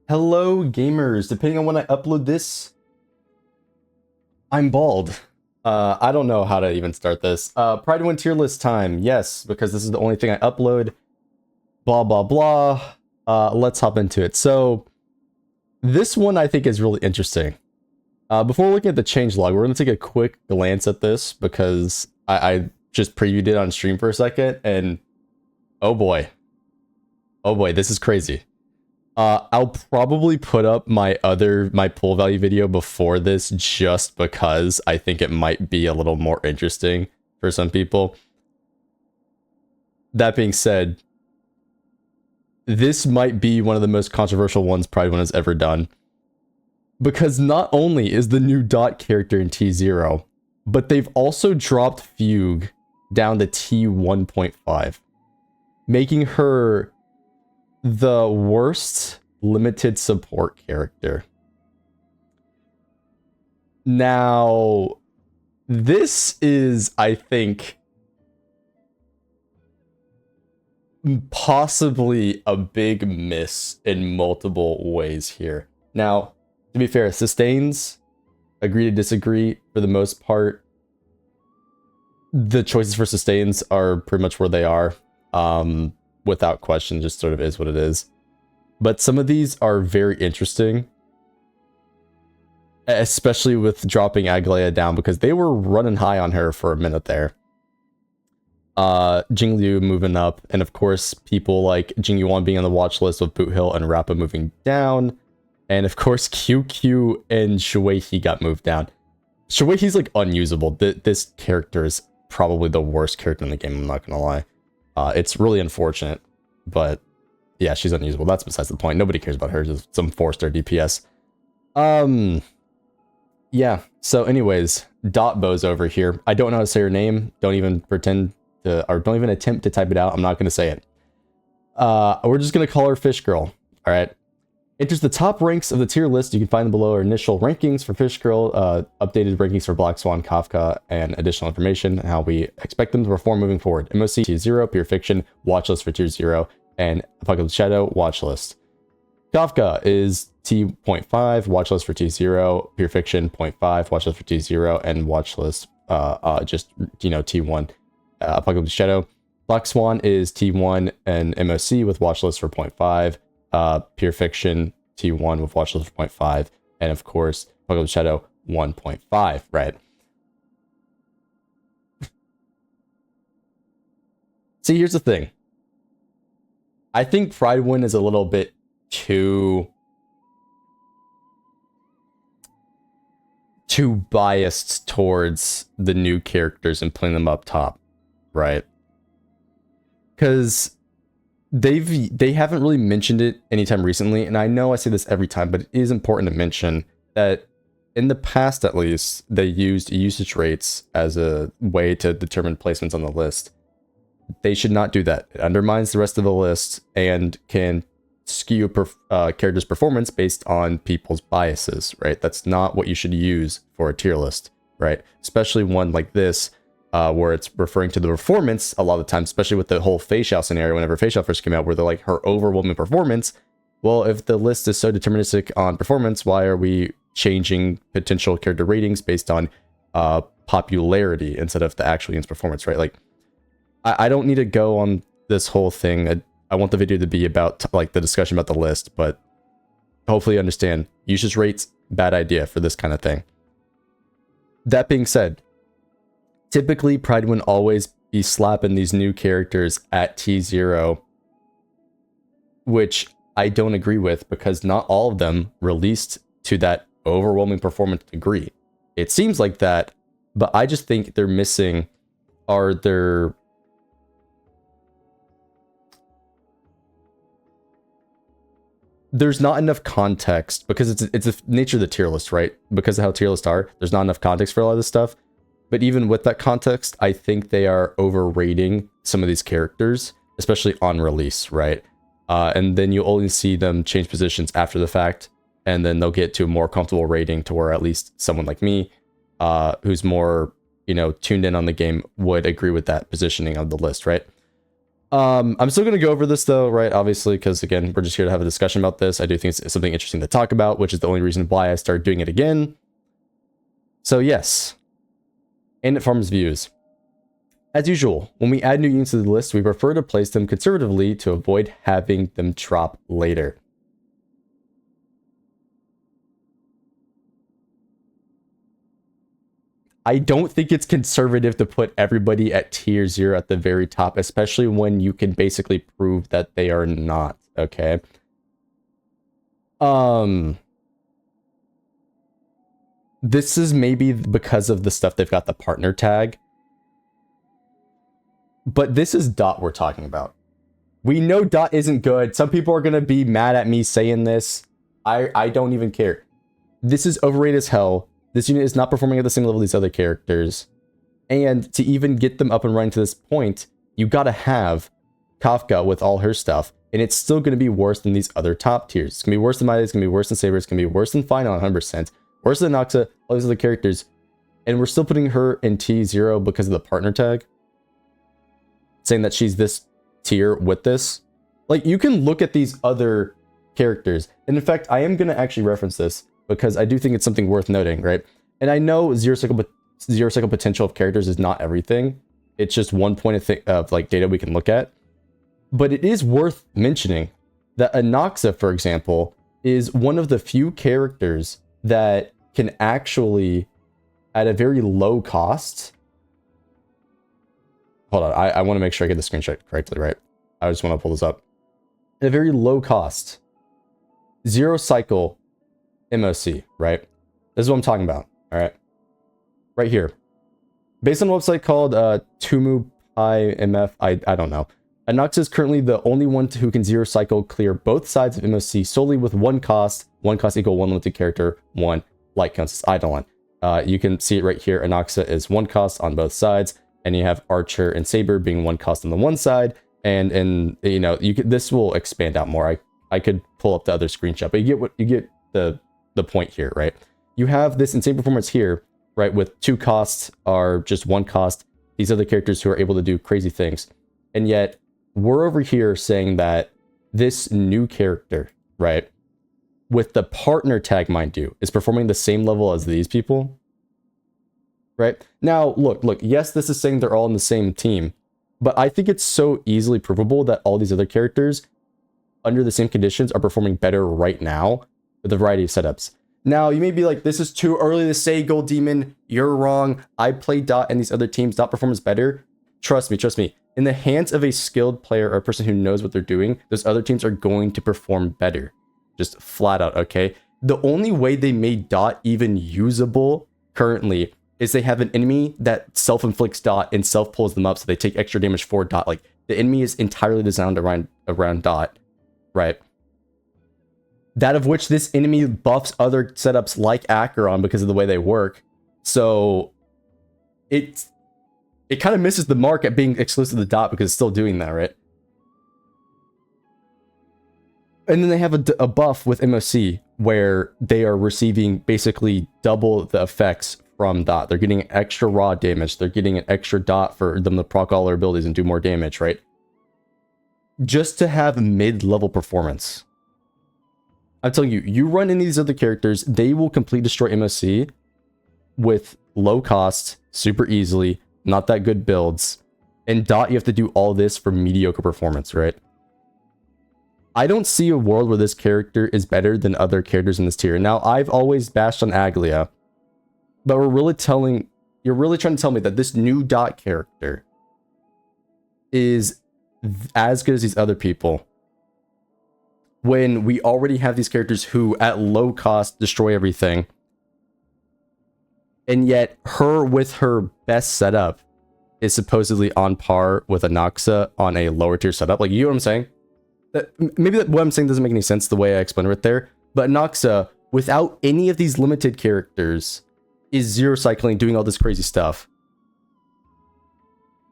Hello, gamers. Depending on when I upload this, I'm bald. I don't know how to even start this. Prydwen tier list time. Yes, because this is the only thing I upload. Blah, blah, blah. Let's hop into it. So, this one I think is really interesting. Before looking at the changelog, we're going to take a quick glance at this because I just previewed it on stream for a second, and oh boy, this is crazy. I'll probably put up my pull value video before this just because I think it might be a little more interesting for some people. That being said, this might be one of the most controversial ones Prydwen has ever done. Because not only is the new DoT character in T0, but they've also dropped Fugue down to T1.5, making her the worst limited support character. Now, this is, I think, possibly a big miss in multiple ways here. Now, to be fair, sustains, agree to disagree for the most part. The choices for sustains are pretty much where they are. Without question, just sort of is what it is. But some of these are very interesting, especially with dropping Aglaya down, because they were running high on her for a minute there. Jingliu moving up, and of course people like Jingyuan being on the watch list with Boothill and Rappa moving down, and of course QQ and Shueihi got moved down. Shueihi's like unusable. This character is probably the worst character in the game, I'm not gonna lie. It's really unfortunate, but yeah, she's unusable. That's besides the point. Nobody cares about her. Just some 4-star DPS. Yeah. So anyways, DoT Bo's over here. I don't know how to say her name. Don't even pretend to, or don't even attempt to type it out. I'm not going to say it. We're just going to call her Fish Girl. All right. Enters the top ranks of the tier list. You can find them below our initial rankings for Fish Girl, updated rankings for Black Swan, Kafka, and additional information, how we expect them to perform moving forward. MOC tier 0, Pure Fiction, watchlist for tier 0, and Apocalypse Shadow, watchlist. Kafka is T.5, watchlist for T0, Pure Fiction, 0.5, watchlist for T0, and watchlist, just, T1. Apocalypse Shadow. Black Swan is T1 and MOC with watchlist for 0.5. Pure Fiction T1 with watchlist for 0.5, and of course Apocalypse Shadow 1.5, right? See, here's the thing. I think Prydwen is a little bit too biased towards the new characters and playing them up top, right? Because they haven't really mentioned it anytime recently, and I know I say this every time, but it is important to mention that in the past, at least, they used usage rates as a way to determine placements on the list. They should not do that. It undermines the rest of the list and can skew characters' performance based on people's biases, right? That's not what you should use for a tier list, right? Especially one like this, where it's referring to the performance a lot of the time, especially with the whole Facial scenario, whenever Facial first came out, where they're like, her overwhelming performance. Well, if the list is so deterministic on performance, why are we changing potential character ratings based on popularity instead of the actual game's performance, right? Like, I don't need to go on this whole thing. I want the video to be about like the discussion about the list, but hopefully you understand usage rates, bad idea for this kind of thing. That being said, typically Prydwen always be slapping these new characters at T0, which I don't agree with, because not all of them released to that overwhelming performance degree. It seems like that, but I just think they're missing are their there's not enough context, because it's the nature of the tier list, right? Because of how tier lists are, there's not enough context for a lot of this stuff. But even with that context, I think they are overrating some of these characters, especially on release, right? And then you only see them change positions after the fact, and then they'll get to a more comfortable rating to where at least someone like me, who's more, you know, tuned in on the game would agree with that positioning of the list, right? I'm still going to go over this though, right? Obviously, because again, we're just here to have a discussion about this. I do think it's something interesting to talk about, which is the only reason why I started doing it again. So yes, and it farms views. As usual, when we add new units to the list, we prefer to place them conservatively to avoid having them drop later. I don't think it's conservative to put everybody at tier 0 at the very top, especially when you can basically prove that they are not, okay? This is maybe because of the stuff they've got the partner tag. But this is DoT we're talking about. We know DoT isn't good. Some people are going to be mad at me saying this. I don't even care. This is overrated as hell. This unit is not performing at the same level as these other characters. And to even get them up and running to this point, you gotta have Kafka with all her stuff. And it's still going to be worse than these other top tiers. It's going to be worse than Midas, it's going to be worse than Saber, it's going to be worse than Final 100%. Worse than Noxa, all these other characters. And we're still putting her in T0 because of the partner tag. Saying that she's this tier with this. Like, you can look at these other characters. And in fact, I am going to actually reference this because I do think it's something worth noting, right? And I know zero cycle potential of characters is not everything. It's just one point of like data we can look at. But it is worth mentioning that Anoxa, for example, is one of the few characters that can actually, at a very low cost... Hold on, I want to make sure I get the screenshot correctly, right? I just want to pull this up. At a very low cost, zero cycle MOC, right? This is what I'm talking about, all right? Right here. Based on a website called Tumu Pi MF, I don't know. Anoxa is currently the only one who can zero cycle clear both sides of MOC solely with one cost equal one limited character, one light counts Eidolon. You can see it right here. Anoxa is one cost on both sides, and you have Archer and Saber being one cost on the one side, and you know, this will expand out more. I could pull up the other screenshot, but you get the point here, right? You have this insane performance here, right, with two costs are just one cost, these other characters who are able to do crazy things. And yet we're over here saying that this new character, right, with the partner tag, mind you, is performing the same level as these people, right? Now, look, yes, this is saying they're all in the same team, but I think it's so easily provable that all these other characters under the same conditions are performing better right now with a variety of setups. Now, you may be like, this is too early to say, Gold Demon. You're wrong. I play DoT and these other teams. DoT performs better. Trust me. In the hands of a skilled player or a person who knows what they're doing, those other teams are going to perform better. Just flat out, okay? The only way they made DoT even usable currently is they have an enemy that self-inflicts DoT and self-pulls them up so they take extra damage for DoT. Like, the enemy is entirely designed around DoT, right? That of which this enemy buffs other setups like Acheron because of the way they work. So it kind of misses the mark at being exclusive to DoT because it's still doing that, right? And then they have a buff with MOC where they are receiving basically double the effects from DoT. They're getting extra raw damage. They're getting an extra DoT for them to proc all their abilities and do more damage, right? Just to have mid-level performance. I'm telling you, you run into these other characters, they will completely destroy MOC with low cost, super easily, not that good builds. And DoT, you have to do all this for mediocre performance, right? I don't see a world where this character is better than other characters in this tier. Now, I've always bashed on Aglia, but you're really trying to tell me that this new DoT character is as good as these other people, when we already have these characters who at low cost destroy everything, and yet her with her best setup is supposedly on par with Anoxa on a lower tier setup. Like, you know what I'm saying? What I'm saying doesn't make any sense the way I explained it there, but Anoxa, without any of these limited characters, is zero cycling, doing all this crazy stuff.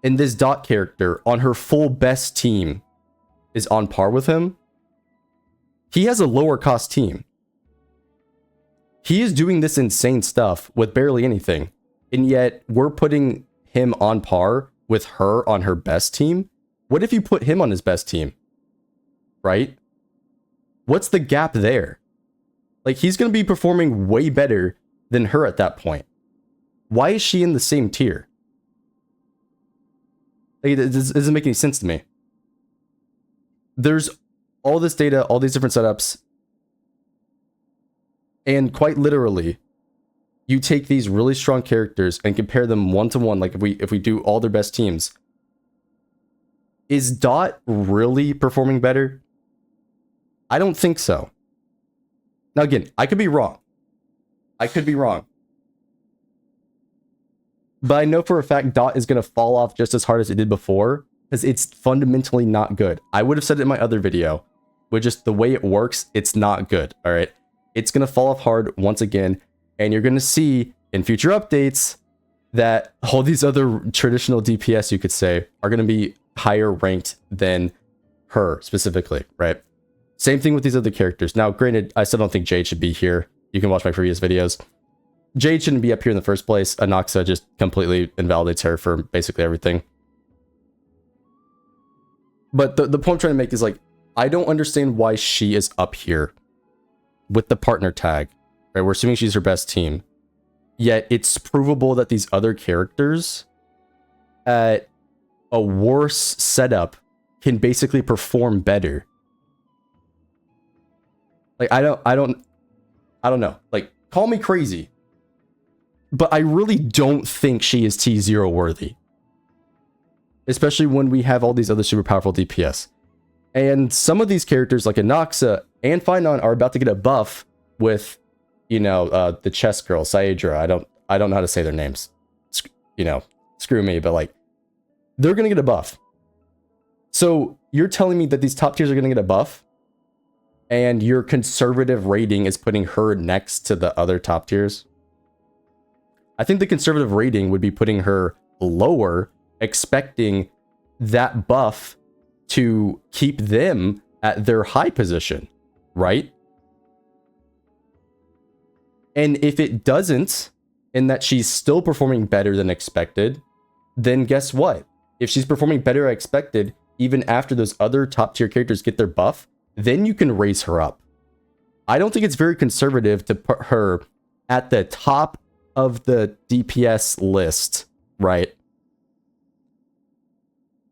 And this DoT character on her full best team is on par with him. He has a lower cost team. He is doing this insane stuff with barely anything. and yet we're putting him on par with her on her best team. What if you put him on his best team? Right? What's the gap there? Like, he's going to be performing way better than her at that point. Why is she in the same tier? Like, it doesn't make any sense to me. There's all this data, all these different setups, and quite literally, you take these really strong characters and compare them one-to-one, like if we do all their best teams. Is DoT really performing better? I don't think so. Now again, I could be wrong. But I know for a fact DoT is going to fall off just as hard as it did before, because it's fundamentally not good. I would have said it in my other video, but just the way it works, it's not good, all right? It's going to fall off hard once again, and you're going to see in future updates that all these other traditional DPS, you could say, are going to be higher ranked than her specifically, right? Same thing with these other characters. Now, granted, I still don't think Jade should be here. You can watch my previous videos. Jade shouldn't be up here in the first place. Anaxa just completely invalidates her for basically everything. But the point I'm trying to make is, like, I don't understand why she is up here with the partner tag. Right? We're assuming she's her best team. Yet it's provable that these other characters at a worse setup can basically perform better. Like, I don't know. Like, call me crazy, but I really don't think she is T0 worthy. Especially when we have all these other super powerful DPS. And some of these characters, like Anaxa and Finon, are about to get a buff with, you know, the chess girl, Saedra. I don't know how to say their names. You know, screw me, but like, they're gonna get a buff. So you're telling me that these top tiers are gonna get a buff, and your conservative rating is putting her next to the other top tiers? I think the conservative rating would be putting her lower, expecting that buff to keep them at their high position, right? And if it doesn't, and that she's still performing better than expected, then guess what? If she's performing better than expected, even after those other top tier characters get their buff, then you can raise her up. I don't think it's very conservative to put her at the top of the DPS list, right?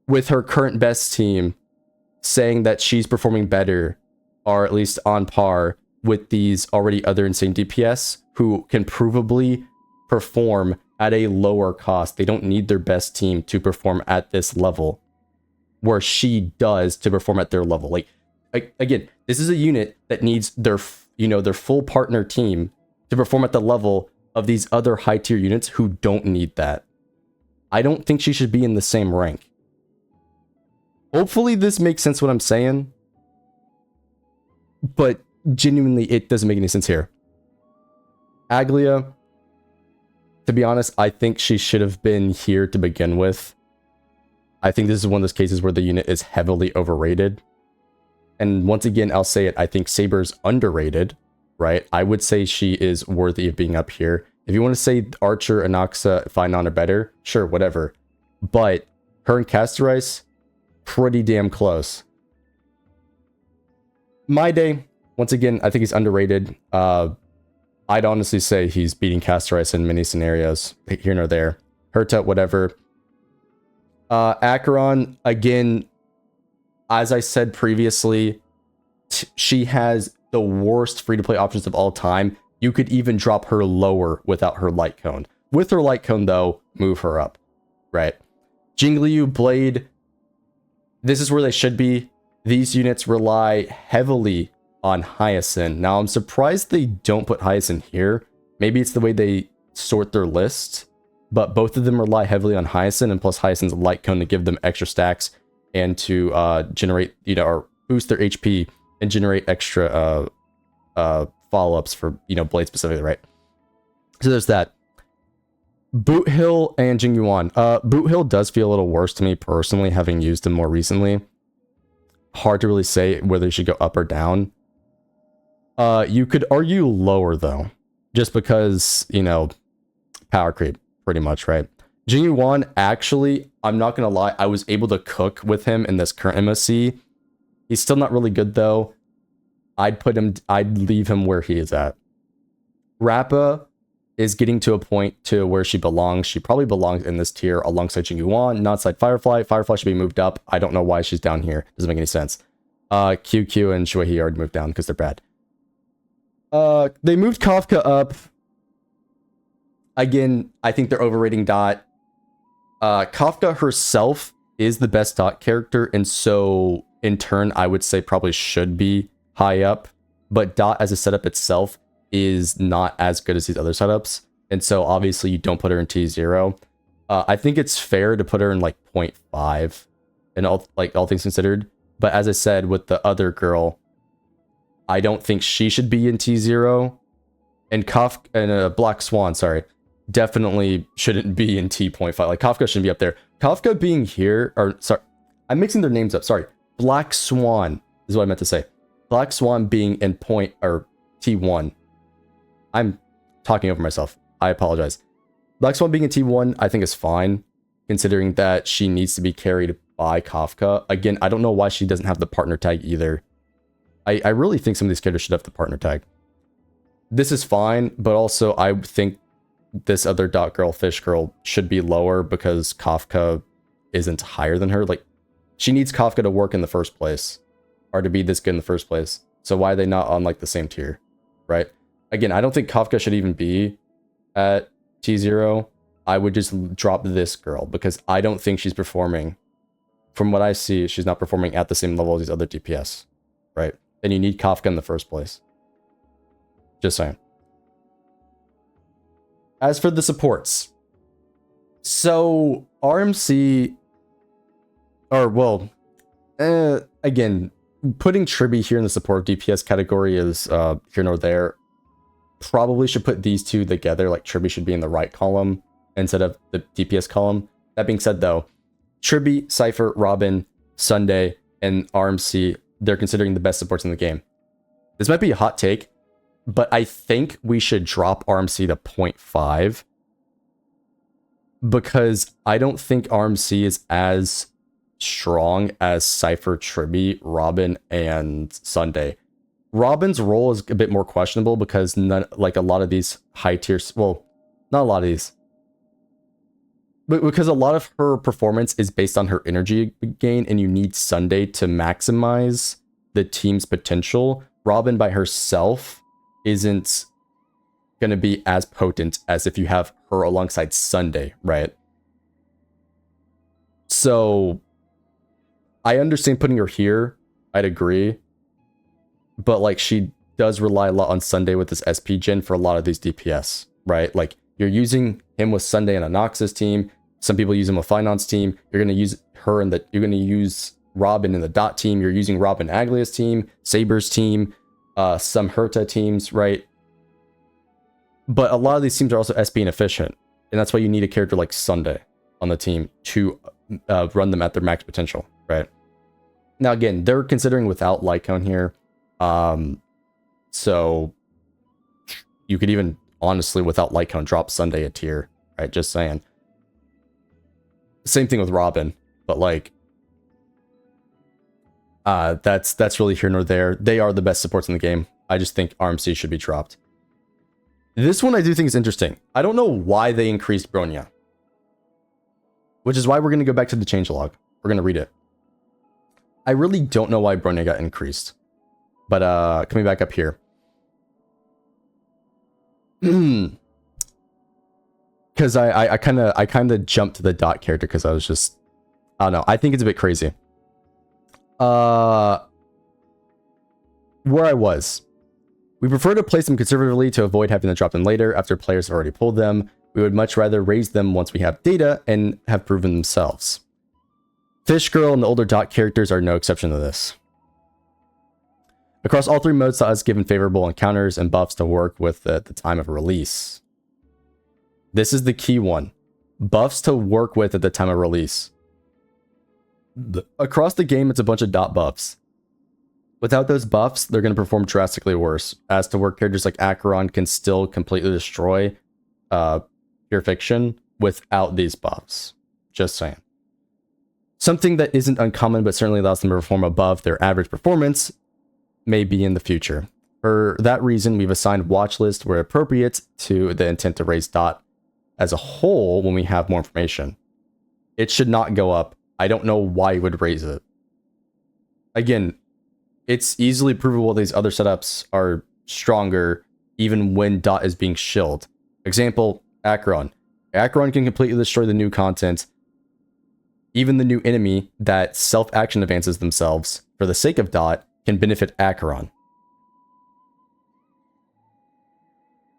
With her current best team, saying that she's performing better, or at least on par with these already other insane DPS who can provably perform at a lower cost. They don't need their best team to perform at this level, where she does to perform at their level. Like, again, this is a unit that needs their, you know, their full partner team to perform at the level of these other high tier units who don't need that. I don't think she should be in the same rank. Hopefully this makes sense what I'm saying, but genuinely it doesn't make any sense here. Aglia, to be honest, I think she should have been here to begin with. I think this is one of those cases where the unit is heavily overrated. And once again, I'll say it, I think Saber's underrated, right? I would say she is worthy of being up here. If you want to say Archer, Anaxa, Finon are better, sure, whatever. But her and Castorice, pretty damn close. My day, once again, I think he's underrated. I'd honestly say he's beating Castorice in many scenarios, here nor there. Herta, whatever. Acheron, again, as I said previously, she has the worst free-to-play options of all time. You could even drop her lower without her light cone. With her light cone, though, move her up, right? Jingliu, Blade, this is where they should be. These units rely heavily on Hyacinth. Now, I'm surprised they don't put Hyacinth here. Maybe it's the way they sort their list, but both of them rely heavily on Hyacinth, and plus Hyacinth's light cone to give them extra stacks and to generate, you know, or boost their HP and generate extra follow-ups for, you know, Blade specifically, right? So there's that. Boot Hill and Jingyuan. Boot Hill does feel a little worse to me personally, having used him more recently. Hard to really say whether he should go up or down. You could argue lower, though, just because, you know, power creep. pretty much, right? Jing Yuan, actually, I'm not gonna lie, I was able to cook with him in this current MSC. He's still not really good though. I'd leave him where he is at. Rappa is getting to a point to where she belongs. She probably belongs in this tier alongside Jing Yuan, not side Firefly. Firefly should be moved up. I don't know why she's down here. Doesn't make any sense. QQ and Shuehi already moved down because they're bad. They moved Kafka up. Again, I think they're overrating DoT. Kafka herself is the best DoT character, and so in turn, I would say probably should be high up. But DoT as a setup itself is not as good as these other setups, and so obviously you don't put her in T0. I think it's fair to put her in like 0.5, and all things considered. But as I said with the other girl, I don't think she should be in T0, and Kafka and Black Swan, sorry, definitely shouldn't be in T.5. Like Kafka shouldn't be up there. Kafka being here, or sorry, I'm mixing their names up. Sorry, Black Swan is what I meant to say. Black Swan being in T1. I'm talking over myself. I apologize. Black Swan being in T1, I think is fine, considering that she needs to be carried by Kafka. Again, I don't know why she doesn't have the partner tag either. I really think some of these characters should have the partner tag. This is fine, but also I think this other DoT girl, Fish Girl, should be lower because Kafka isn't higher than her. Like, she needs Kafka to work in the first place, or to be this good in the first place. So why are they not on like the same tier, right? Again, I don't think Kafka should even be at T0. I would just drop this girl because I don't think she's performing. From what I see, she's not performing at the same level as these other DPS, right? And you need Kafka in the first place. Just saying. As for the supports, so RMC, or well, again, putting Tribby here in the support DPS category is here nor there. Probably should put these two together, like Tribby should be in the right column instead of the DPS column. That being said though, Tribby, Cypher, Robin, Sunday, and RMC, they're considering the best supports in the game. This might be a hot take, but I think we should drop RMC to 0.5 because I don't think RMC is as strong as Cypher, Tribby, Robin, and Sunday. Robin's role is a bit more questionable because like a lot of these high tiers, well, not a lot of these, but because a lot of her performance is based on her energy gain, and you need Sunday to maximize the team's potential. Robin by herself isn't going to be as potent as if you have her alongside Sunday, right? So I understand putting her here. I'd agree. But like she does rely a lot on Sunday with this SP gen for a lot of these DPS, right? Like you're using him with Sunday on a Noxus team. Some people use him with Finance team. You're going to use her in you're going to use Robin in the DoT team. You're using Robin Aglia's team, Saber's team, some Herta teams, right? But a lot of these teams are also SP inefficient. And that's why you need a character like Sunday on the team to run them at their max potential, right? Now, again, they're considering without Lycone here. So you could even honestly, without Lycone, drop Sunday a tier, right? Just saying. Same thing with Robin, but like, that's really here nor there. They are the best supports in the game. I just think RMC should be dropped. This one I do think is interesting. I don't know why they increased Bronya, which is why we're going to go back to the changelog. We're going to read it. I really don't know why Bronya got increased, but coming back up here. Because I kind of jumped to the DoT character because I was just, I don't know. I think it's a bit crazy. Where I was. We prefer to place them conservatively to avoid having to drop them later after players have already pulled them. We would much rather raise them once we have data and have proven themselves. Fish Girl and the older DoT characters are no exception to this. Across all three modes, DoT has given favorable encounters and buffs to work with at the time of release. This is the key one. Buffs to work with at the time of release. Across the game, it's a bunch of DoT buffs. Without those buffs, they're going to perform drastically worse. As to where characters like Acheron can still completely destroy Pure Fiction, without these buffs. Just saying. Something that isn't uncommon but certainly allows them to perform above their average performance may be in the future. For that reason, we've assigned watch lists where appropriate to the intent to raise DoT as a whole when we have more information. It should not go up. I don't know why you would raise it. Again, it's easily provable these other setups are stronger even when DoT is being shilled. Example, Acheron. Acheron can completely destroy the new content. Even the new enemy that self-action advances themselves for the sake of DoT can benefit Acheron.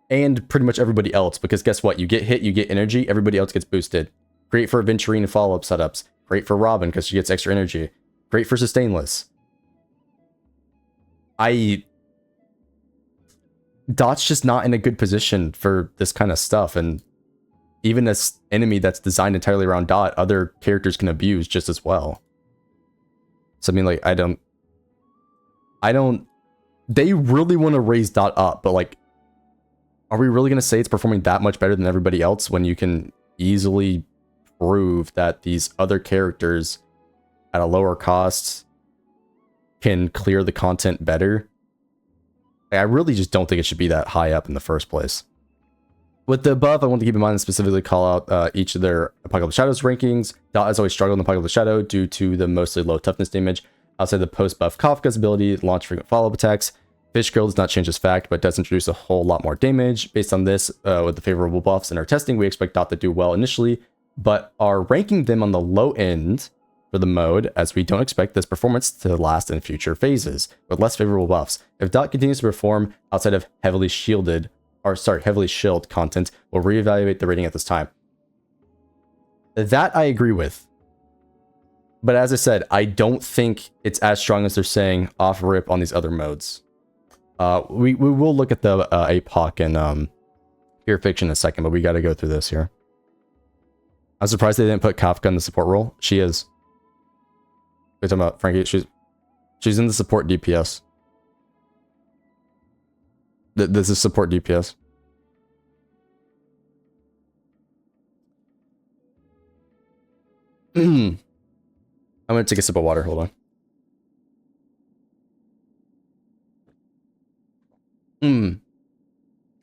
And pretty much everybody else, because guess what? You get hit, you get energy, everybody else gets boosted. Great for Aventurine follow-up setups. Great for Robin, because she gets extra energy. Great for Sustainless. DoT's just not in a good position for this kind of stuff, and even this enemy that's designed entirely around DoT, other characters can abuse just as well. So I mean, like, I don't... They really want to raise DoT up, but like, are we really going to say it's performing that much better than everybody else when you can easily prove that these other characters at a lower cost can clear the content better? I really just don't think it should be that high up in the first place. With the above, I want to keep in mind and specifically call out each of their Apocalypse Shadows rankings. DoT has always struggled in Apocalypse Shadow due to the mostly low toughness damage. Outside the post-buff Kafka's ability, launch frequent follow-up attacks. Fish Girl does not change this fact, but does introduce a whole lot more damage. Based on this, with the favorable buffs in our testing, we expect DoT to do well initially, but are ranking them on the low end for the mode, as we don't expect this performance to last in future phases, with less favorable buffs. If DoT continues to perform outside of heavily shield content, we'll reevaluate the rating at this time. That I agree with. But as I said, I don't think it's as strong as they're saying off rip on these other modes. We will look at the APOC and Pure Fiction in a second, but we got to go through this here. I'm surprised they didn't put Kafka in the support role. She is. We're talking about Frankie. She's in the support DPS. This is support DPS. I'm gonna take a sip of water. Hold on.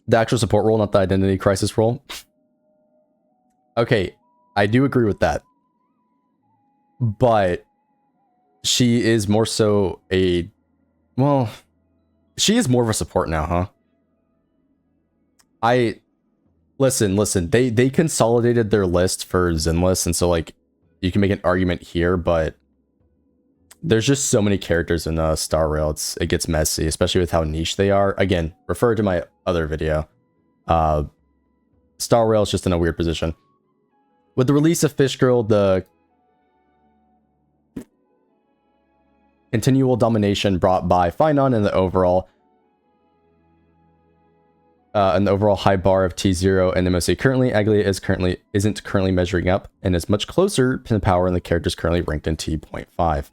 The actual support role, not the identity crisis role. Okay, I do agree with that. But she is more so a... Well, she is more of a support now, huh? Listen, they consolidated their list for Zenless, and so, like, you can make an argument here, but there's just so many characters in Star Rail, it gets messy, especially with how niche they are. Again, refer to my other video. Star Rail is just in a weird position. With the release of Fish Girl, the continual domination brought by Finon and the overall high bar of T0 and MOC currently, Aglia isn't currently measuring up and is much closer to the power in the characters currently ranked in T.5.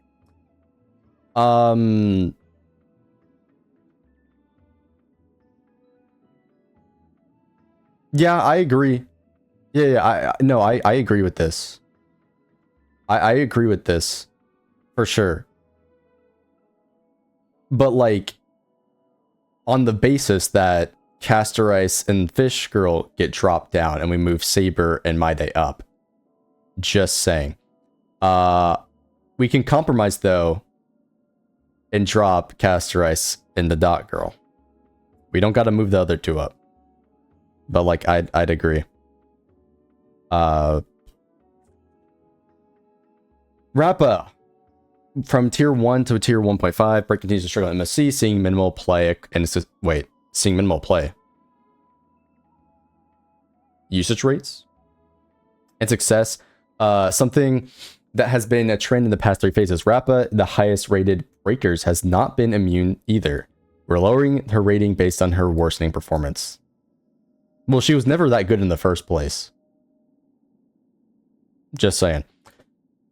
Yeah, I agree. I agree with this. I agree with this for sure. But like, on the basis that Castor Ice and Fish Girl get dropped down and we move Saber and My Day up. Just saying. We can compromise though and drop Castor Ice and the DoT Girl. We don't gotta move the other two up. But like, I'd agree. Rappa. From tier 1 to tier 1.5, Break continues to struggle in MSC, seeing minimal play, and seeing minimal play. Usage rates and success. Something that has been a trend in the past 3 phases. Rappa, the highest rated breakers, has not been immune either. We're lowering her rating based on her worsening performance. Well, she was never that good in the first place. Just saying.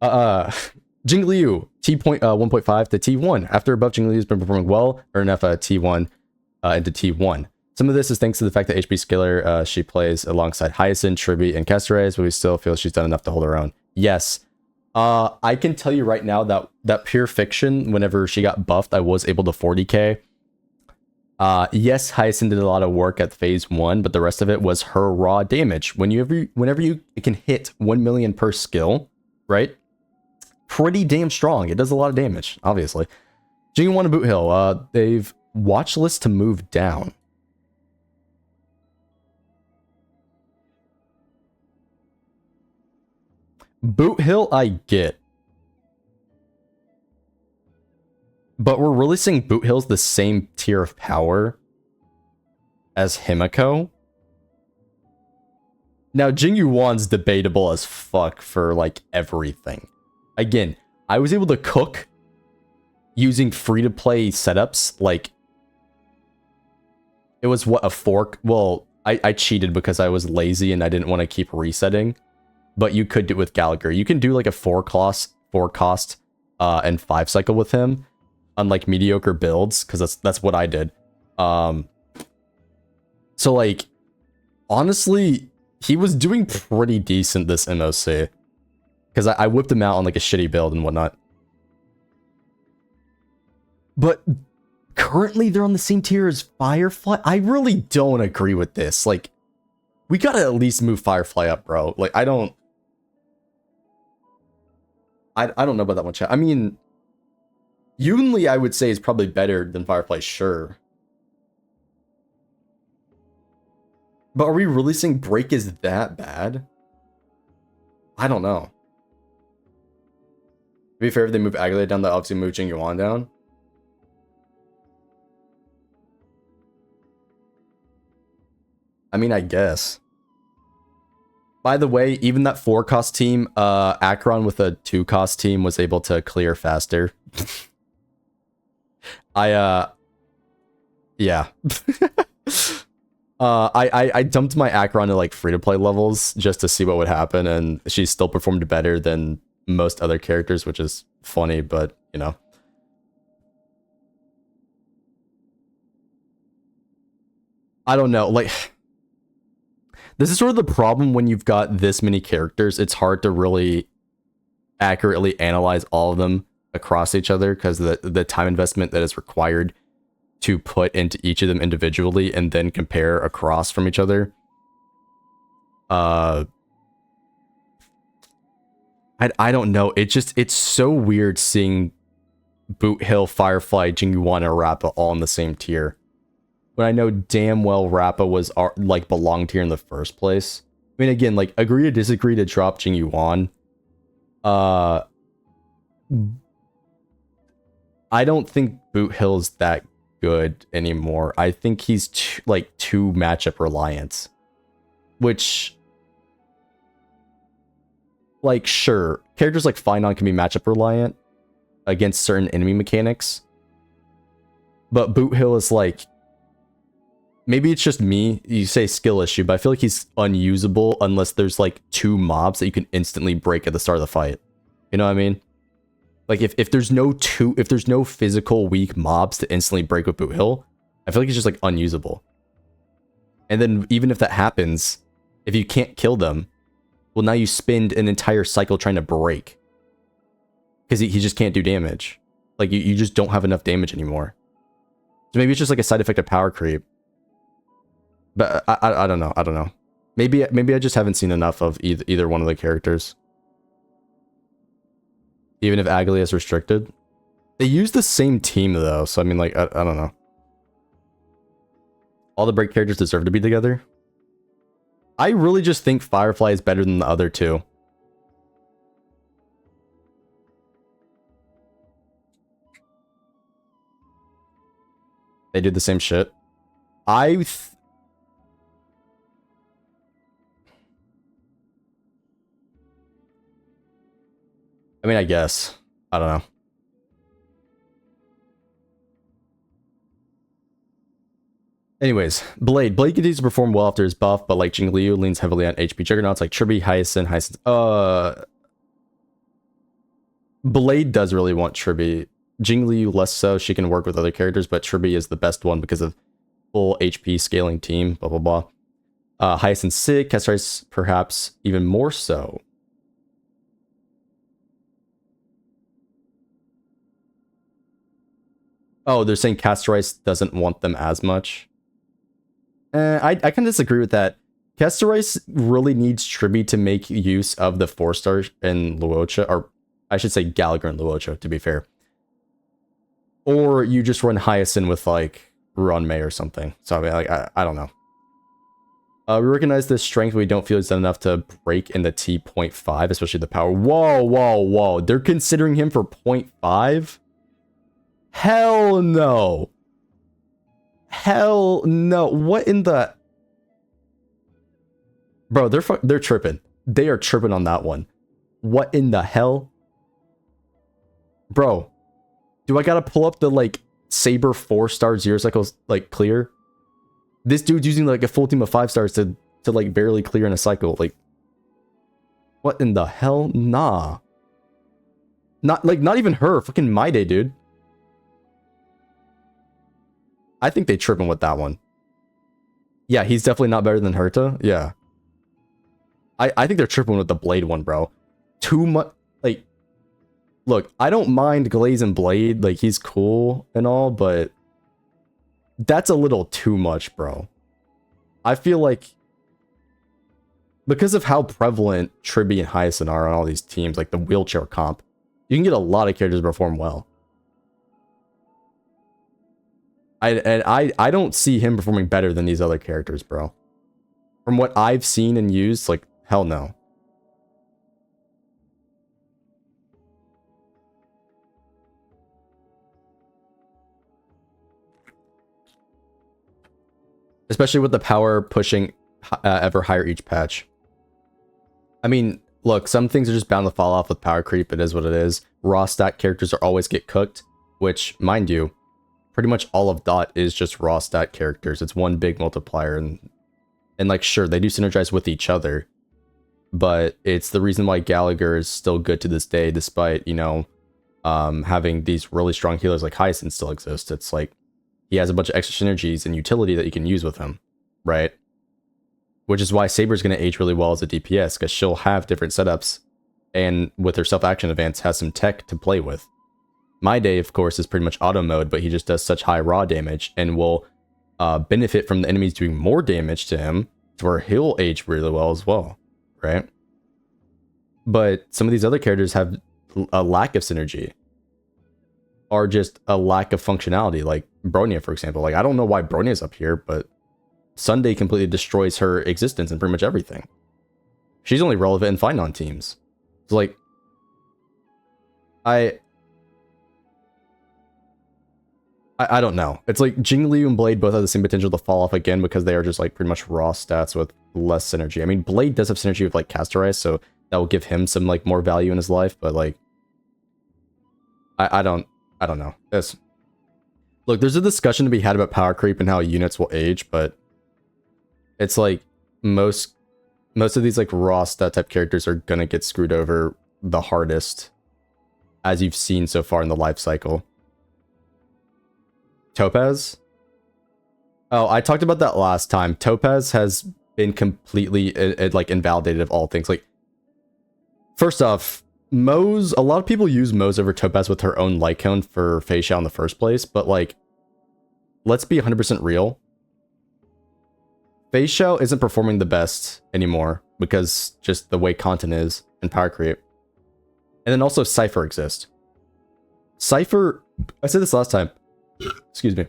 Jingliu, T.1.5 to T1. After above, Jingliu has been performing well, or enough T1 into T1. Some of this is thanks to the fact that HP Scalar, she plays alongside Hyacinth, Tribby, and Caceres, but we still feel she's done enough to hold her own. Yes. I can tell you right now that Pure Fiction, whenever she got buffed, I was able to 40k. Yes, Hyacinth did a lot of work at phase 1, but the rest of it was her raw damage. Whenever you can hit 1 million per skill, right? Pretty damn strong. It does a lot of damage, obviously. Jing1 and Boot Hill, they've watch list to move down. Boot Hill, I get. But we're really seeing Boot Hill's the same tier of power as Himiko. Now, Jingyuan's debatable as fuck for, like, everything. Again, I was able to cook using free-to-play setups, like... It was, what, a fork? Well, I cheated because I was lazy and I didn't want to keep resetting. But you could do it with Gallagher. You can do, like, a 4-cost, and 5-cycle with him. Unlike mediocre builds, because that's what I did. So, like, honestly, he was doing pretty decent this MOC. Because I whipped him out on, like, a shitty build and whatnot. But currently, they're on the same tier as Firefly. I really don't agree with this. Like, we gotta at least move Firefly up, bro. Like, I don't know about that one, chat. I mean... Yunli, I would say, is probably better than Firefly, sure. But are we really saying Break is that bad? I don't know. To be fair, if they move Agilate down, they obviously move Jingyuan down. I mean, I guess. By the way, even that 4-cost team, Acheron with a 2-cost team was able to clear faster. Yeah. I dumped my Acheron to like free-to-play levels just to see what would happen, and she still performed better than most other characters, which is funny, but, you know. I don't know, like... This is sort of the problem when you've got this many characters. It's hard to really accurately analyze all of them across each other, because the time investment that is required to put into each of them individually and then compare across from each other. I don't know. It's so weird seeing Boot Hill, Firefly, Jingyuan, and Rappa all in the same tier. When I know damn well Rappa was like belonged here in the first place. I mean, again, like, agree to disagree to drop Jingyuan. I don't think Boot Hill's that good anymore. I think he's too matchup reliant. Which, like, sure, characters like Finon can be matchup reliant against certain enemy mechanics. But Boot Hill is like, maybe it's just me, you say skill issue, but I feel like he's unusable unless there's like 2 mobs that you can instantly break at the start of the fight. You know what I mean? Like, if there's no physical weak mobs to instantly break with Boot Hill, I feel like it's just, like, unusable. And then, even if that happens, if you can't kill them, well, now you spend an entire cycle trying to break. Because he just can't do damage. Like, you just don't have enough damage anymore. So maybe it's just, like, a side effect of power creep. But I don't know. I don't know. Maybe I just haven't seen enough of either one of the characters. Even if Agili is restricted. They use the same team, though, so I mean, like, I don't know. All the break characters deserve to be together? I really just think Firefly is better than the other 2. They do the same shit. I mean, I guess. I don't know. Anyways, Blade. Blade continues to perform well after his buff, but like Jingliu leans heavily on HP juggernauts like Tribby, Hyacinth. Blade does really want Tribby. Jingliu less so. She can work with other characters, but Tribby is the best one because of full HP scaling team, blah, blah, blah. Hyacinth Sig, Castrice perhaps even more so. Oh, they're saying Castrice doesn't want them as much. I can disagree with that. Castrice really needs Tribby to make use of the 4-star in Luocha, or I should say Gallagher and Luocha, to be fair. Or you just run Hyacinth with, like, Run May or something. So, I mean, like, I don't know. We recognize this strength, but we don't feel it's done enough to break in the T.5, especially the power. Whoa, whoa, whoa. They're considering him for 0.5? Hell no. Hell no. What in the... Bro, they're tripping. They are tripping on that one. What in the hell? Bro, do I gotta pull up the, like, Saber 4-star 0 cycles, like, clear? This dude's using, like, a full team of 5 stars to like, barely clear in a cycle. Like, what in the hell? Nah. Not even her. Fucking My Day, dude. I think they tripping with that one. Yeah, he's definitely not better than Herta. Yeah. I think they're tripping with the Blade one, bro. Too much, like... Look, I don't mind Glaze and Blade. Like, he's cool and all, but... That's a little too much, bro. I feel like... Because of how prevalent Tribby and Hyacinth are on all these teams, like the wheelchair comp, you can get a lot of characters to perform well. I don't see him performing better than these other characters, bro. From what I've seen and used, like, hell no. Especially with the power pushing ever higher each patch. I mean, look, some things are just bound to fall off with power creep. It is what it is. Raw stat characters are always get cooked, which, mind you, pretty much all of DoT is just raw stat characters. It's one big multiplier, and like, sure, they do synergize with each other, but it's the reason why Gallagher is still good to this day, despite, you know, having these really strong healers like Hyacinth still exist. It's like, he has a bunch of extra synergies and utility that you can use with him, right? Which is why Saber's going to age really well as a DPS, because she'll have different setups, and with her self-action advance has some tech to play with. My Day, of course, is pretty much auto mode, but he just does such high raw damage, and will benefit from the enemies doing more damage to him, to where he'll age really well as well, right? But some of these other characters have a lack of synergy, or just a lack of functionality, like Bronya, for example. Like, I don't know why Bronya's up here, but Sunday completely destroys her existence in pretty much everything. She's only relevant in Find-On teams. So, like, I don't know. It's like Jingliu and Blade both have the same potential to fall off again, because they are just, like, pretty much raw stats with less synergy. I mean, Blade does have synergy with, like, Castorise, so that will give him some, like, more value in his life, but, like, I don't know. Look, there's a discussion to be had about power creep and how units will age, but it's like most of these, like, raw stat type characters are gonna get screwed over the hardest, as you've seen so far in the life cycle. Topaz? Oh, I talked about that last time. Topaz has been completely like invalidated of all things. Like, first off, Moze, a lot of people use Moze over Topaz with her own light cone for Fei Xiao in the first place, but, like, let's be 100% real. Fei Xiao isn't performing the best anymore, because just the way content is, and power creep. And then also Cypher exists. Cypher, I said this last time, excuse me.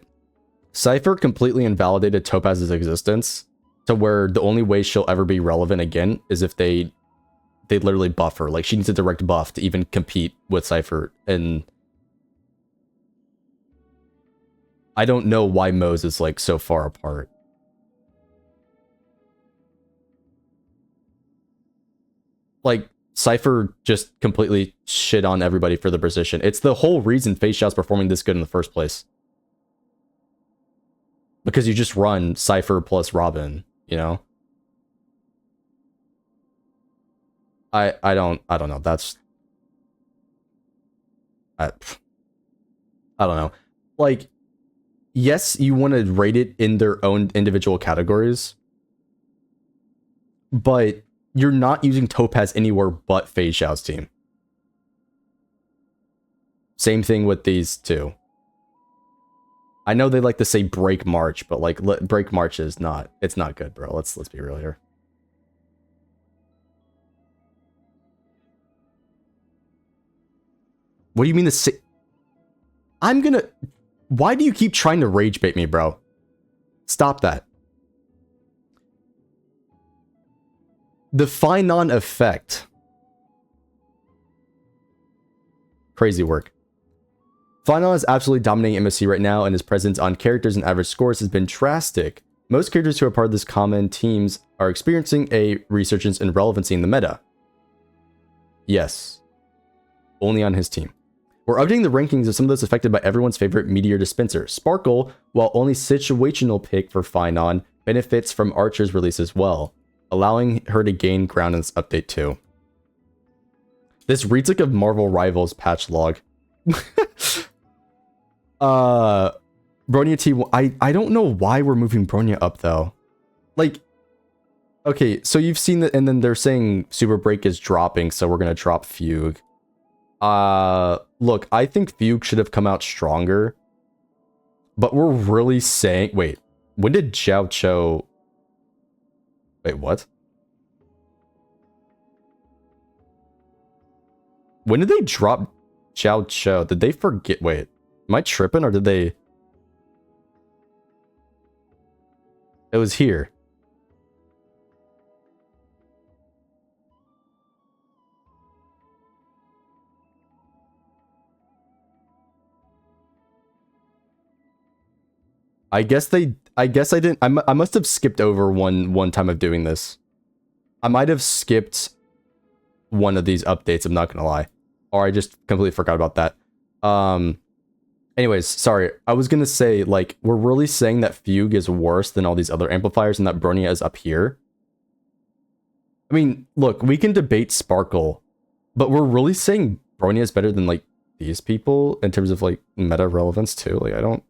Cypher completely invalidated Topaz's existence, to where the only way she'll ever be relevant again is if they literally buff her. Like, she needs a direct buff to even compete with Cypher, and I don't know why Moze is, like, so far apart. Like, Cypher just completely shit on everybody for the position. It's the whole reason Fei Xiao's performing this good in the first place. Because you just run Cypher plus Robin, you know? I don't know. That's... I don't know. Like, yes, you want to rate it in their own individual categories, but you're not using Topaz anywhere but Fei Xiao's team. Same thing with these two. I know they like to say break March, but like break March is not. It's not good, bro. Let's be real here. What do you mean the say? I'm gonna. Why do you keep trying to rage bait me, bro? Stop that. The Finon effect. Crazy work. Finon is absolutely dominating MSC right now, and his presence on characters and average scores has been drastic. Most characters who are part of this common teams are experiencing a resurgence in relevancy in the meta. Yes. Only on his team. We're updating the rankings of some of those affected by everyone's favorite meteor dispenser. Sparkle, while only situational pick for Finon, benefits from Archer's release as well, allowing her to gain ground in this update too. This reads like a Marvel Rivals patch log. Bronya T, I don't know why we're moving Bronya up though. Like, okay, so you've seen that, and then they're saying Super Break is dropping, so we're gonna drop Fugue. Look, I think Fugue should have come out stronger, but we're really saying, wait, when did Xiao Cho? Wait, what? When did they drop Xiao Cho? Did they forget? Wait, am I tripping or did they? It was here. I guess I didn't. I must have skipped over one time of doing this. I might have skipped one of these updates, I'm not gonna lie. Or I just completely forgot about that. Anyways, sorry. I was gonna say, like, we're really saying that Fugue is worse than all these other amplifiers and that Bronya is up here. I mean, look, we can debate Sparkle, but we're really saying Bronya is better than, like, these people in terms of, like, meta relevance too. Like, I don't...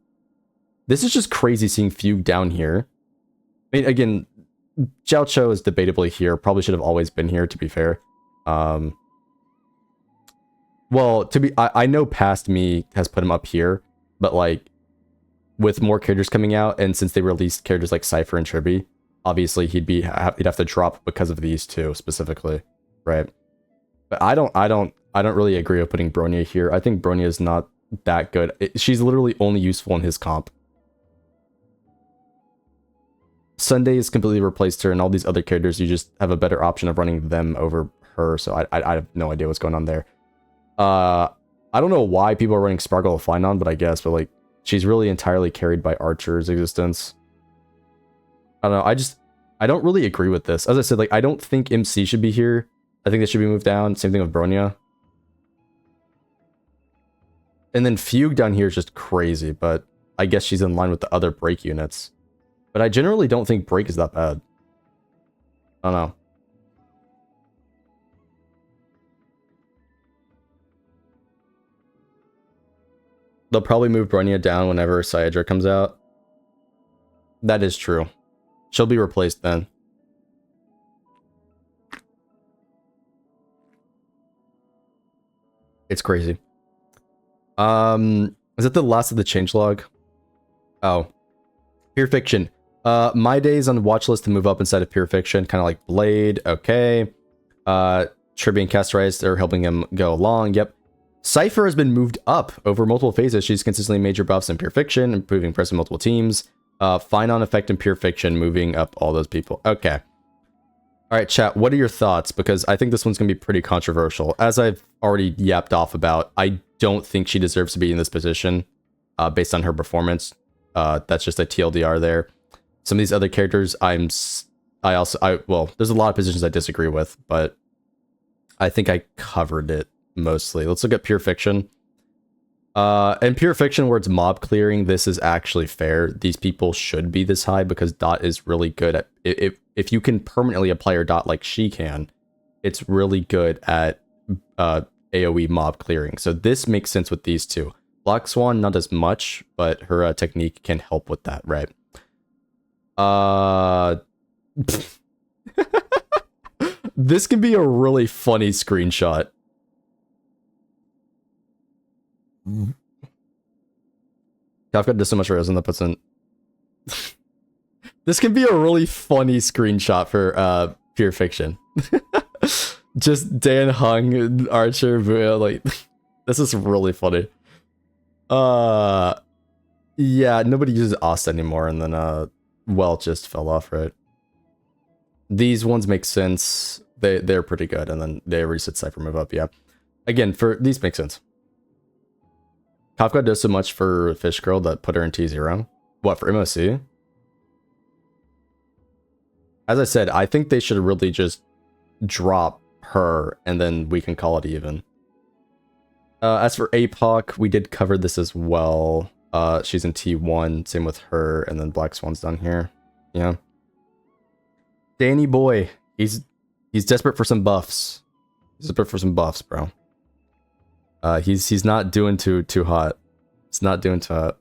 This is just crazy seeing Fugue down here. I mean, again, Xiao Cho is debatably here. Probably should have always been here, to be fair. Well, I know Past Me has put him up here, but like with more characters coming out, and since they released characters like Cypher and Triby, obviously he'd have to drop because of these two specifically, right? But I don't really agree with putting Bronya here. I think Bronya is not that good. She's literally only useful in his comp. Sunday has completely replaced her, and all these other characters, you just have a better option of running them over her. So I have no idea what's going on there. I don't know why people are running Sparkle of Finon, but I guess, but like, she's really entirely carried by Archer's existence. I don't know, I don't really agree with this. As I said, like, I don't think MC should be here. I think they should be moved down. Same thing with Bronya. And then Fugue down here is just crazy, but I guess she's in line with the other break units. But I generally don't think break is that bad. I don't know. They'll probably move Bronya down whenever Sayedra comes out. That is true. She'll be replaced then. It's crazy. Is it the last of the changelog? Oh. Pure Fiction. My days on the watch list to move up inside of Pure Fiction, kind of like Blade. Okay. Triby and Casterize are helping him go along. Yep. Cypher has been moved up over multiple phases. She's consistently major buffs in Pure Fiction, improving press in multiple teams. Finon effect in Pure Fiction, moving up all those people. Okay. All right, chat, what are your thoughts? Because I think this one's going to be pretty controversial. As I've already yapped off about, I don't think she deserves to be in this position based on her performance. That's just a TLDR there. Some of these other characters, well, there's a lot of positions I disagree with, but I think I covered it mostly. Let's look at Pure Fiction. In Pure Fiction, where it's mob clearing, this is actually fair. These people should be this high because DoT is really good at... If you can permanently apply your DoT like she can, it's really good at AoE mob clearing. So this makes sense with these two. A Black Swan, not as much, but her technique can help with that, right? This can be a really funny screenshot. Kafka does so much resin that puts in. This can be a really funny screenshot for pure fiction. Just Dan Hung, Archer, like this is really funny. Yeah, nobody uses Ost anymore, and then well just fell off, right? These ones make sense. They're pretty good, and then they reset Cypher move up, yeah. Again, for these make sense. Kafka does so much for Fish Girl that put her in T0. What, for MOC? As I said, I think they should really just drop her, and then we can call it even. As for APOC, we did cover this as well. She's in T1, same with her, and then Black Swan's down here. Yeah. Danny boy, he's desperate for some buffs. He's desperate for some buffs, bro. He's not doing too hot. It's not doing too hot.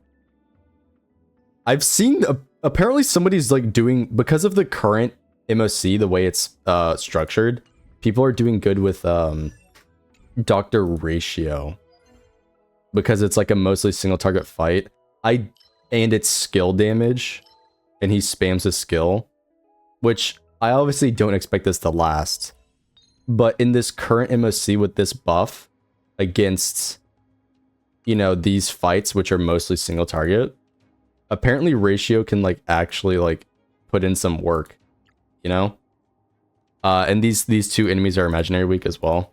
I've seen apparently somebody's like doing, because of the current MOC, the way it's structured, people are doing good with Dr. Ratio because it's like a mostly single target fight. And it's skill damage, and he spams his skill, which I obviously don't expect this to last. But in this current MOC with this buff against, you know, these fights, which are mostly single target, apparently Ratio can like actually like put in some work, you know? And these two enemies are imaginary weak as well.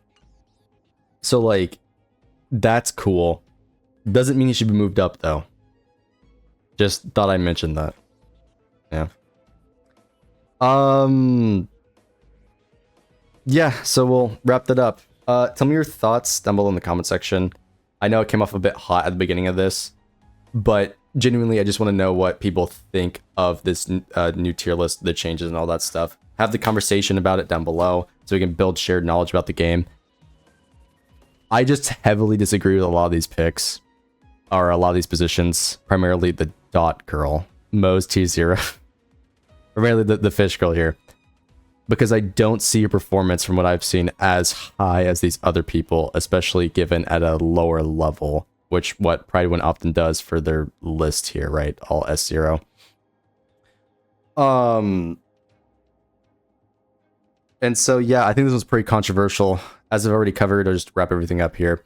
So like, that's cool. Doesn't mean he should be moved up though. Just thought I mentioned that. Yeah. Yeah, so we'll wrap that up. Tell me your thoughts down below in the comment section. I know it came off a bit hot at the beginning of this, but genuinely, I just want to know what people think of this new tier list, the changes and all that stuff. Have the conversation about it down below so we can build shared knowledge about the game. I just heavily disagree with a lot of these picks, or a lot of these positions, primarily the DoT girl, Mo's T0. Primarily the Fish girl here. Because I don't see a performance from what I've seen as high as these other people, especially given at a lower level, which what Prydwen often does for their list here, right? All S0. And so, yeah, I think this was pretty controversial. As I've already covered, I'll just wrap everything up here.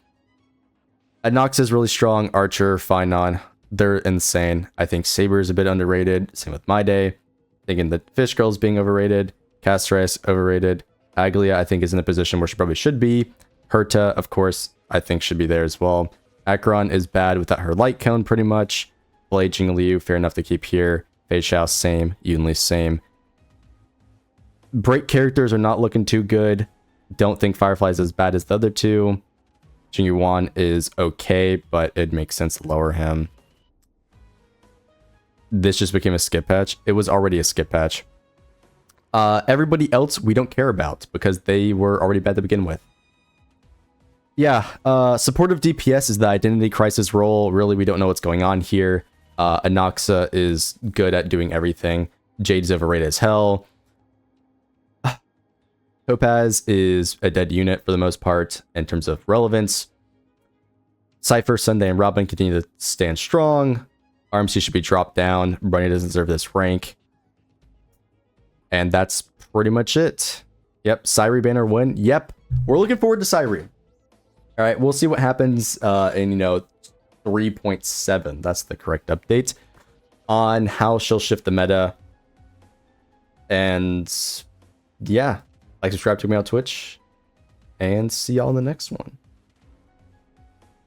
Nox is really strong. Archer, Finon, they're insane. I think Saber is a bit underrated. Same with My Day. Thinking that Fish Girl's being overrated. Castris, overrated. Aglia, I think, is in the position where she probably should be. Herta, of course, I think should be there as well. Acheron is bad without her light cone, pretty much. Blade Jingliu, fair enough to keep here. Fei Xiao, same. Yunli, same. Break characters are not looking too good. Don't think Firefly is as bad as the other two. Jing Yuan is okay, but it makes sense to lower him. This just became a skip patch. It was already a skip patch. Everybody else we don't care about because they were already bad to begin with. Yeah, supportive DPS is the Identity Crisis role. Really, we don't know what's going on here. Anoxa is good at doing everything. Jade's overrated as hell. Topaz is a dead unit for the most part in terms of relevance. Cypher, Sunday, and Robin continue to stand strong. RMC should be dropped down. Brunny doesn't deserve this rank. And that's pretty much it. Yep, Syri banner win. Yep, we're looking forward to Syri. All right, we'll see what happens in, 3.7. That's the correct update on how she'll shift the meta. And yeah, like, subscribe to me on Twitch, and see y'all in the next one.